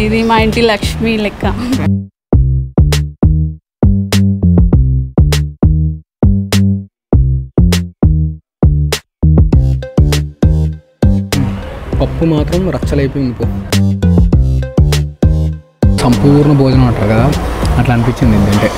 ఇది మా ఇంటి లక్ష్మి లెక్క. పప్పు మాత్రం రచ్చలైపోయింది. సంపూర్ణ భోజనం అంటారు కదా, అట్లా అనిపించింది ఏంటంటే.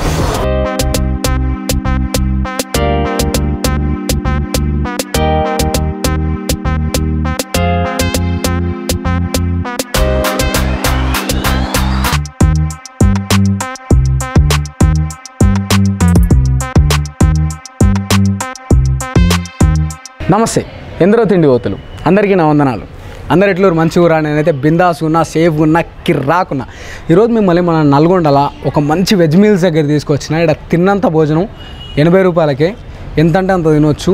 నమస్తే, ఎందరో తిండి పోతులు అందరికీ నా వందనాలు. అందరు ఎట్లూరు మంచిగా ఊరా, నేనైతే బిందాస్ ఉన్నా, సేఫ్గా ఉన్నా, కిర్రాకున్నా. ఈరోజు మిమ్మల్ని మన నల్గొండల ఒక మంచి వెజ్ మీల్స్ దగ్గర తీసుకొచ్చిన. ఇక్కడ తిన్నంత భోజనం 80 రూపాయలకే, ఎంత అంటే అంత తినొచ్చు.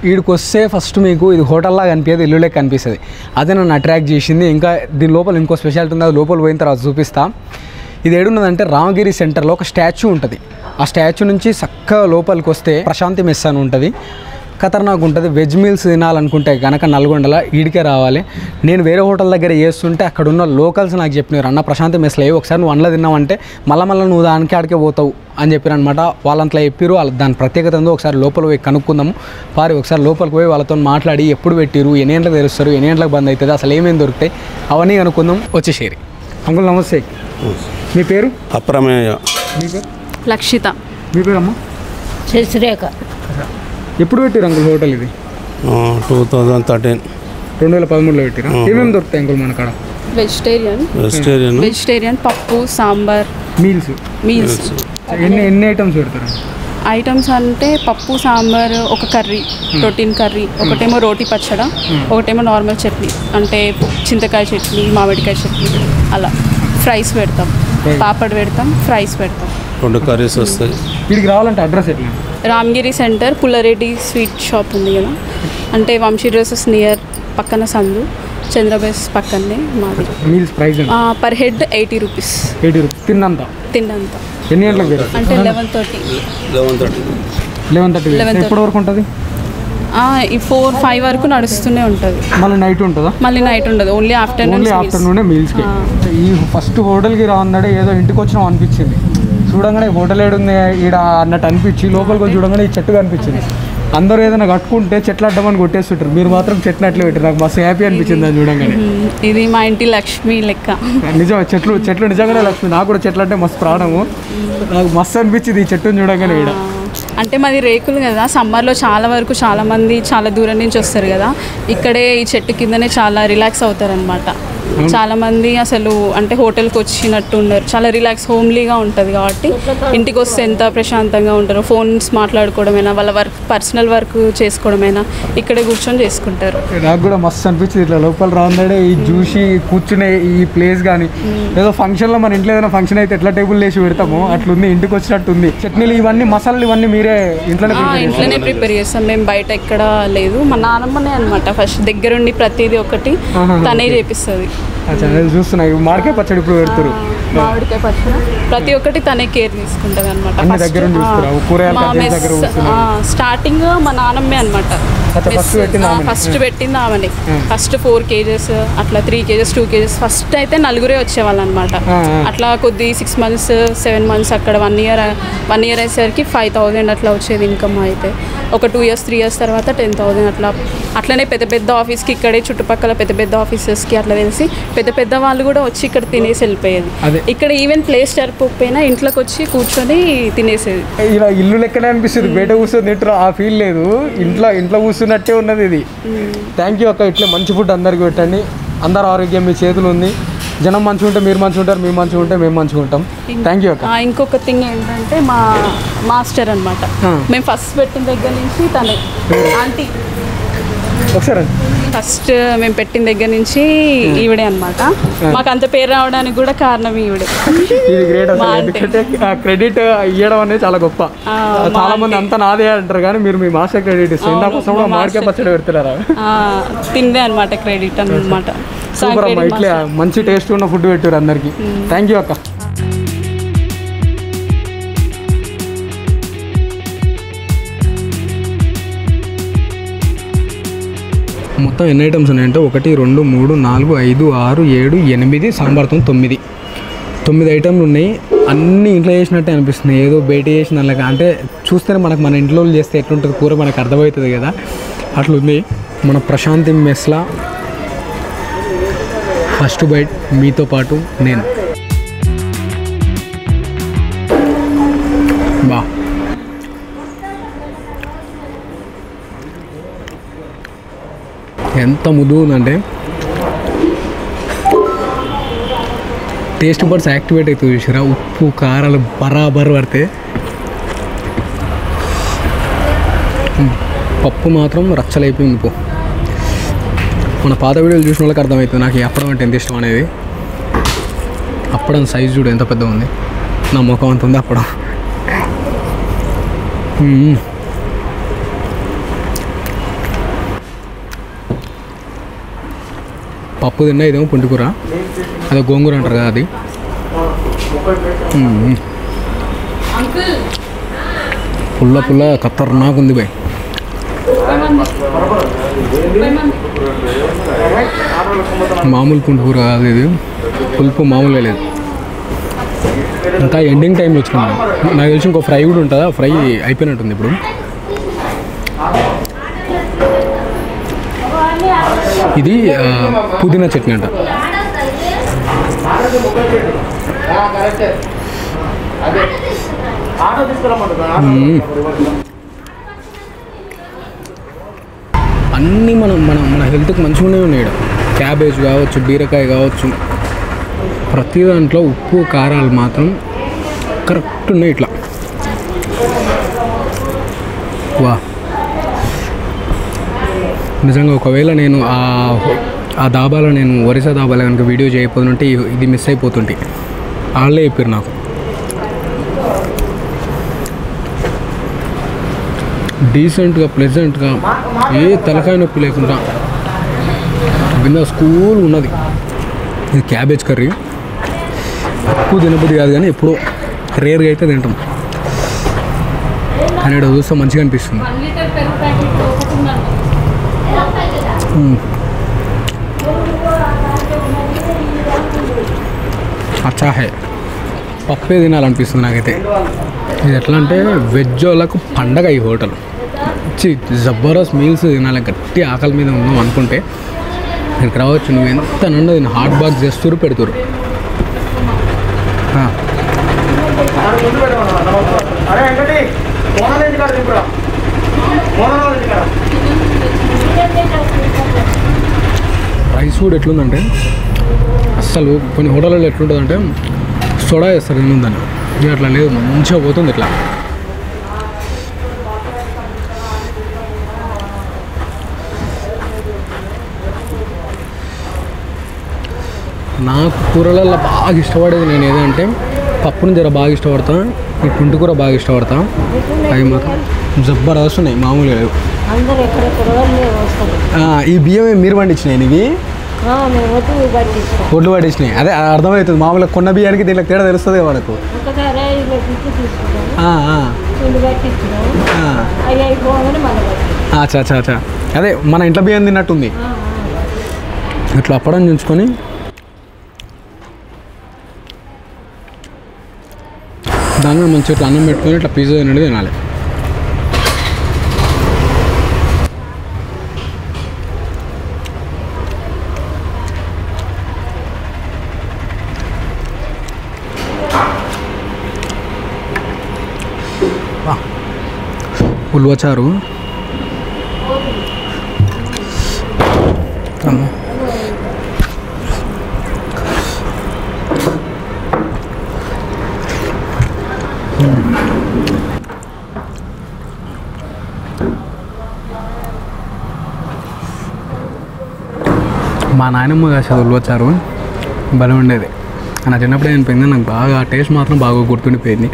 వీడికి వస్తే ఫస్ట్ మీకు ఇది హోటల్లా కనిపించదు, ఇల్లులే కనిపిస్తుంది. అదే నన్ను అట్రాక్ట్ చేసింది. ఇంకా దీని లోపల ఇంకో స్పెషాలిటీ ఉంది, అది లోపల పోయిన తర్వాత చూపిస్తా. ఇది ఏడున్నదంటే రామగిరి సెంటర్లో ఒక స్టాచ్యూ ఉంటుంది. ఆ స్టాచ్యూ నుంచి చక్కగా లోపలికి వస్తే ప్రశాంతి మెస్ అని ఉంటుంది. ఖతర్నాక్ ఉంటుంది. వెజ్ మీల్స్ తినాలనుకుంటే కనుక నల్గొండలో ఈడికే రావాలి. నేను వేరే హోటల్ దగ్గర చేస్తుంటే అక్కడ ఉన్న లోకల్స్ నాకు చెప్పినారు, అన్న ప్రశాంతి మెస్లో ఒకసారి నువ్వు అందులో తిన్నావంటే మళ్ళీ నువ్వు దానికి ఆడికే పోతావు అని చెప్పారు అనమాట. వాళ్ళంతలో చెప్పారు. దాని ప్రత్యేకత ఉందో ఒకసారి లోపల పోయి కనుక్కుందాము. ఒకసారి లోపలికి పోయి వాళ్ళతో మాట్లాడి ఎప్పుడు పెట్టిరు, ఎన్ని గంటలకు తెలుస్తారు, ఎన్ని గంటలకు బంద్ అవుతుంది, అసలు ఏమేమి దొరుకుతాయి అవన్నీ కనుక్కుందాం. వచ్చేసేరి. అంకుల్ నమస్తే, మీ పేరు? అప్రమేయ. మీ పేరు? లక్షిత. మీ పేరు అమ్మ? శశిరేఖ. ఎప్పుడు పెట్టారు అంకుల్ హోటల్ ఇది? 2013. 2013లో పెట్టారా? ఏమేమి దొరుకుతాయి అంకుల్ మన కాడ? వెజిటేరియన్ పప్పు, సాంబార్, మీల్స్. ఎన్ని ఐటమ్స్ పెడతారు? ఐటమ్స్ అంటే పప్పు, సాంబార్, ఒక కర్రీ, ప్రోటీన్ కర్రీ, ఒకటేమో రోటి పచ్చడ, ఒకటేమో నార్మల్ చట్నీ అంటే చింతకాయ చట్నీ, మామిడికాయ చట్నీ, అలా. ఫ్రైస్ పెడతాం, పాపడ్ పెడతాం, ఫ్రైస్ పెడతాం. 2 కర్రీస్ వస్తాయి. వీడికి రావాలంటే అడ్రస్ ఎట్లా? Ramagiri centre, Pulla Reddy sweet shop ఉంది కదా, అంటే వంశీ డ్రెస్సెస్ నియర్ పక్కన సందు, చంద్రబేస్ పక్కనే మాది. Meals price per head 80 rupees. 80 rupees తిన్నంత. ఎన్ని గంటలకు పెడతారు? అంటే 11:30 ఎప్పటి వరకు ఉంటుంది? ఈ 4-5 వరకు నడుస్తూనే ఉంటుంది. మళ్ళీ నైట్ ఉంటుందా? మళ్ళీ నైట్ ఉండదు, ఓన్లీ ఆఫ్టర్నూన్ మీల్స్కి. ఈ ఫస్ట్ హోటల్కి రావన్నాడే ఏదో ఇంటికి వచ్చినాం అనిపించింది. చూడంగానే హోటల్ ఏడుంది ఈడ అన్నట్టు అనిపించి లోపలికి వచ్చి చూడంగానే ఈ చెట్టు కనిపించింది. అందరూ ఏదైనా కట్టుకుంటే చెట్లు అడ్డమని కొట్టేస్తుంటారు, మీరు మాత్రం చెట్లు అట్లే పెట్టారు. నాకు మస్తు హ్యాపీ అనిపించింది అది చూడంగానే. ఇది మా ఇంటి లక్ష్మి లెక్క. నిజం, చెట్లు నిజంగానే లక్ష్మి. నాకు కూడా చెట్లు అంటే మస్తు ప్రాణము. నాకు మస్తు అనిపించింది ఈ చెట్టుని చూడంగానే. ఈడ అంటే మాది రేకులు కదా, సమ్మర్లో చాలా మంది చాలా దూరం నుంచి వస్తారు కదా, ఇక్కడే ఈ చెట్టు కిందనే చాలా రిలాక్స్ అవుతారు అనమాట. చాలామంది అసలు అంటే హోటల్కి వచ్చినట్టు ఉండరు, చాలా రిలాక్స్ హోమ్లీగా ఉంటుంది కాబట్టి ఇంటికి వస్తే ఎంత ప్రశాంతంగా ఉంటారు. ఫోన్స్ మాట్లాడుకోవడమైనా, వాళ్ళ పర్సనల్ వర్క్ చేసుకోవడమైనా ఇక్కడే కూర్చొని చేసుకుంటారు. నాకు కూడా మస్తు అనిపించింది ఇట్లా లోపల రాందే ఈ చూసి కూర్చునే ఈ ప్లేస్. కానీ ఏదో ఫంక్షన్లో మన ఇంట్లో ఏదైనా ఫంక్షన్ అయితే ఎట్లా టేబుల్ వేసి పెడతామో అట్లుంది, ఇంటికి వచ్చినట్టుంది. చట్నీలు ఇవన్నీ మసాలాలు ఇవన్నీ మీరే ఇంట్లోనే ప్రిపేర్ చేస్తాం మేము, బయట ఎక్కడ లేదు. మా నాన్నమ్మనే అనమాట ఫస్ట్ దగ్గరుండి ప్రతిదీ ఒకటి తనే చేపిస్తుంది. చూస్తున్నా మామిడికాయ పచ్చడి ఇప్పుడు పెడతారు. మామిడికాయ పచ్చడి ప్రతి ఒక్కటి తనే కేర్ తీసుకుంటుంది అనమాట. స్టార్టింగ్ మా నాన్నమ్మే అనమాట ఫస్ట్ పెట్టింది ఆమెని. ఫస్ట్ 4 kgs అట్లా 3 kgs 2 kgs ఫస్ట్ అయితే నలుగురే వచ్చేవాళ్ళు అనమాట. అట్లా కొద్ది 6 months 7 months అక్కడ 1 year అయ్యేసరికి 5,000 అట్లా వచ్చేది ఇన్కమ్. అయితే ఒక 2 years 3 years తర్వాత 10,000 అట్లనే పెద్ద ఆఫీస్కి ఇక్కడే చుట్టుపక్కల పెద్ద ఆఫీసెస్కి అట్లా తెలిసి పెద్ద వాళ్ళు కూడా వచ్చి ఇక్కడ తినేసి వెళ్ళిపోయేది. ఇక్కడ ఈవెన్ ప్లేస్ సరిపోకపోయినా ఇంట్లోకి వచ్చి కూర్చొని తినేసేది. ఇలా ఇల్లు లెక్కనే అనిపిస్తుంది, బయట కూర్చొని తింటారు ఆ ఫీల్ లేదు, ఇంట్లో కూర్చున్నట్టే ఉన్నది ఇది. థ్యాంక్ యూ అక్క. ఇట్లా మంచి ఫుడ్ అందరికి పెట్టండి. అందరు ఆరోగ్యం మీ చేతులు ఉంది. జనం మంచిగా ఉంటే మీరు మంచిగా ఉంటారు, మీరు మంచిగా ఉంటే మేము మంచిగా ఉంటాం. థ్యాంక్ యూ అక్క. ఇంకొక థింగ్ ఏంటంటే మా మాస్టర్ అనమాట, మేము ఫస్ట్ పెట్టిన దగ్గర నుంచి తనే ఆంటీ. ఒకసారి ఫస్ట్ మేము పెట్టిన దగ్గర నుంచి ఈవిడే అనమాట. మాకు అంత పేరు రావడానికి కూడా కారణం ఈవిడే. క్రెడిట్ ఇవ్వడం అనేది చాలా గొప్ప. చాలా మంది అంతా నాదే అంటారు కానీ మీరు మీ మాస్టర్ క్రెడిట్ ఇస్తారు. మామిడికాయ పచ్చడి పెడతారా? తిందే అనమాట క్రెడిట్ అనమాట. సూపర్ అమ్మా, ఇట్లా మంచి టేస్ట్ ఉన్న ఫుడ్ పెట్టారు అందరికి. థ్యాంక్ యూ అక్క. మొత్తం ఎన్ని ఐటమ్స్ ఉన్నాయంటే 1 2 3 4 5 6 7 8 సాంబార్తో 9 ఐటమ్లు ఉన్నాయి. అన్నీ ఇంట్లో చేసినట్టే అనిపిస్తుంది, ఏదో బయట చేసిన అలాగా. అంటే చూస్తేనే మనకు మన ఇంట్లో చేస్తే ఎట్లుంటుంది కూర మనకు అర్థమవుతుంది కదా, అట్లుంది. మన ప్రశాంతి మెస్లా ఫస్ట్ బైట్ మీతో పాటు నేను. బా ఎంత ముద్దు ఉందంటే టేస్ట్ బడ్స్ యాక్టివేట్ అవుతుంది చూసారా. ఉప్పు కారాలు బరాబర్ పడితే పప్పు మాత్రం రచ్చలైపోయింది. పో మన పాత వీడియోలు చూసిన వాళ్ళకి అర్థమవుతుంది నాకు ఈ అప్పడం అంటే ఎంత ఇష్టం అనేది. అప్పడం సైజు చూడు ఎంత పెద్దగా ఉంది, నా ముఖం అంత ఉంది అప్పడం. పప్పు తిన్నా, ఇదేమో పుంటికూర, అదే గోంగూర అంటారు కదా అది. పుల్ల ఖతర్నాక్ ఉంది బాయ్. మామూలు పుంటికూర కాదు ఇది, పులుపు మామూలుగా లేదు. ఇంకా ఎండింగ్ టైంలో వచ్చినాం. నాకు తెలిసి ఇంకో ఫ్రై కూడా ఉంటుందా, ఫ్రై అయిపోయినట్టుంది ఇప్పుడు. ఇది పుదీనా చట్నీ అంట. అన్నీ మన హెల్త్కి మంచిగానే ఉన్నాయి. క్యాబేజ్ కావచ్చు, బీరకాయ కావచ్చు, ప్రతి దాంట్లో ఉప్పు కారాలు మాత్రం కరెక్ట్ ఉన్నాయి ఇట్లా. వా నిజంగా ఒకవేళ నేను ఆ దాబాలో నేను ఒరిస్సా దాబాలో కనుక వీడియో చేయకపోతుంటే ఇది మిస్ అయిపోతుంటే. వాళ్ళే చెప్పారు నాకు. డీసెంట్గా ప్లెజెంట్గా ఏ తలకాయ నొప్పి లేకుండా కింద స్కూల్ ఉన్నది. ఇది క్యాబేజ్ కర్రీ ఎక్కువ తినబుద్ధి కాదు, కానీ ఎప్పుడో రేర్గా అయితే తింటాం. కానీ ఇక్కడ చూస్తే మంచిగా అనిపిస్తుంది. అచ్చా హే, పప్పే తినాలనిపిస్తుంది నాకైతే. ఇది ఎట్లా అంటే వెజ్ వాళ్ళకు పండగ ఈ హోటల్. జబర్దస్త్ మీల్స్ తినాలి, గట్టి ఆకలి మీద ఉన్నాం అనుకుంటే ఇక్కడికి రావచ్చు. నువ్వు ఎంత నుండో దీన్ని హాట్ బాక్స్ చేస్తారు, పెడుతురు. రైస్ కూడా ఎట్లుందంటే అస్సలు కొన్ని హోటల్లో ఎట్లుంటుందంటే సోడా వేస్తారు తినుందని, ఇది అట్లా లేదు, మంచిగా పోతుంది ఇట్లా. నాకు కూరలలో బాగా ఇష్టపడేది నేను ఏదంటే పప్పుని జర బాగా ఇష్టపడతా, ఈ పుంటికూర బాగా ఇష్టపడతా. అవి మాత్రం జబర్దస్త్ ఉన్నాయి, మామూలుగా లేవు. ఈ బియ్యమే మీరు పండించినాయి, ఇవి ఒడ్లు పట్టించినాయి. అదే అర్థమవుతుంది, మామూలుగా కొన్న బియ్యానికి దీనికి తేడా తెలుస్తుంది కదా మనకు. అచ్చా అదే మన ఇంట్లో బియ్యం తిన్నట్టుంది. ఇట్లా అప్పడం చుంచుకొని దాని మీద మంచిగా ఇట్లా అన్నం పెట్టుకొని ఇట్లా పిజ్జా తినడం తినాలి. ఉల్వచారు మా నాయనమ్మ కాసేది ఉల్వచారు భలే ఉండేది. నా చిన్నప్పుడు అనిపోయింది, నాకు బాగా టేస్ట్ మాత్రం బాగా గుర్తుండిపోయింది.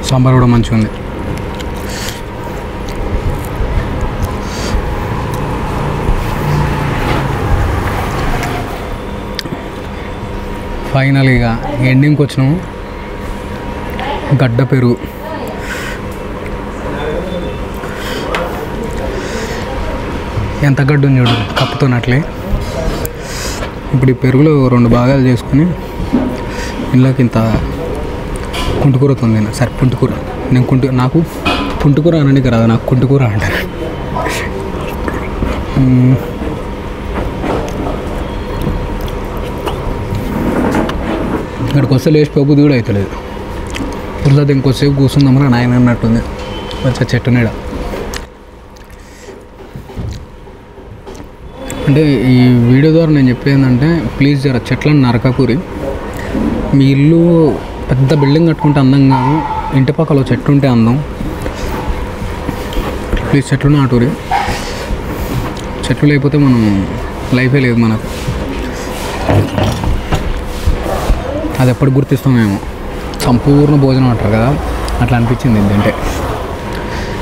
సాంబార్ కూడా మంచిగా ఉంది. ఫైనల్గా ఎండింగ్కి వచ్చినాము. గడ్డ పెరుగు ఎంత గడ్డ ఉంది చూడు కప్పుతున్నట్లే. ఇప్పుడు ఈ పెరుగులో 2 భాగాలు చేసుకొని ఇంట్లోకి ఇంత కుంటుకూరతో ఉంది. సరే పుంటుకూర, నాకు పుంటుకూర అనడానికి రాదు, నాకు కుంటుకూర అంటారు. ఇక్కడికి వస్తే లేచిపోబుద్ది కూడా అవుతలేదు. పురుసది ఇంకోసేపు కూర్చుందామని నాయన అన్నట్టుంది. కొంచెం చెట్టు నీడ. అంటే ఈ వీడియో ద్వారా నేను చెప్పేది ఏంటంటే, ప్లీజ్ జర చెట్లను నరకకూరి. మీ ఇల్లు పెద్ద బిల్డింగ్ కట్టుకుంటే అందం కాదు, ఇంటి పక్కలో చెట్టు ఉంటే అందం. ప్లీజ్ చెట్లు నాటూరి. చెట్లు లేకపోతే మనం లైఫే లేదు మనకు. అది ఎప్పుడు గుర్తిస్తామేమో. సంపూర్ణ భోజనం అంటారు కదా, అట్లా అనిపించింది ఏంటంటే.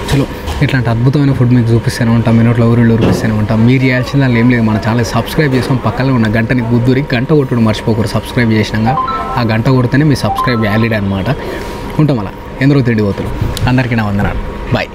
చలో ఇట్లాంటి అద్భుతమైన ఫుడ్ మీకు చూపిస్తూనే ఉంటాం, మినిట్లో ఊరిలో చూపిస్తూనే ఉంటాం. మీరు చేయాల్సిన దాన్ని ఏం లేదు, మన ఛానల్ సబ్స్క్రైబ్ చేసుకొని పక్కనే ఉన్న గంటని గుద్దురి గంట కొట్టుడు మర్చిపోకూడదు. సబ్స్క్రైబ్ చేసినాక ఆ గంట కొడితేనే మీ సబ్స్క్రైబ్ వ్యాలిడ్ అనమాట. ఉంటాం అలా. ఎందరో తిండి పోతులు. అందరికీ నా వందనాలు. బాయ్.